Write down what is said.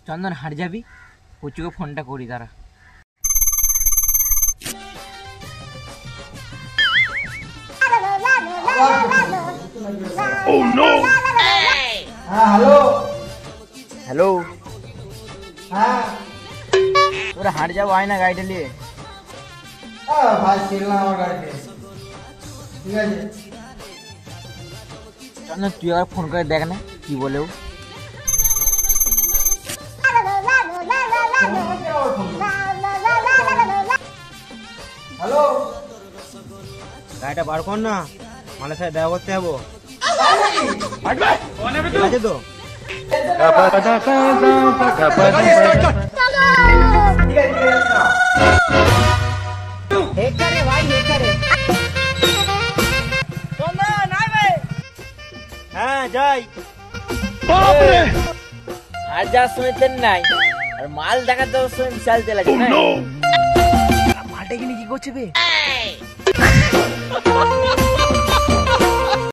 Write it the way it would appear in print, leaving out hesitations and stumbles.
চন্দন হাট যাবি, পুচুকে ফোনটা করি দাঁড়া। হ্যালো হ্যালো, হ্যাঁ তোরা হাট যাবো, আয় না গাড়িটা নিয়ে। ভাই ছিল না আমার গাড়িতে, ঠিক আছে। চন্দন তুই আবার ফোন করে দেখ না কি বলেও। হ্যালো, গাড়িটা বার কর না, মালের সাথে দেখা করতে যাবো। ঠিক আছে তো? হ্যাঁ যাই। হাট যাওয়ার সময় তেল নাই, আর মাল দেখার যাওয়ার সময় বিশাল তেল আছে। মালটা কিনে কি করছে বে?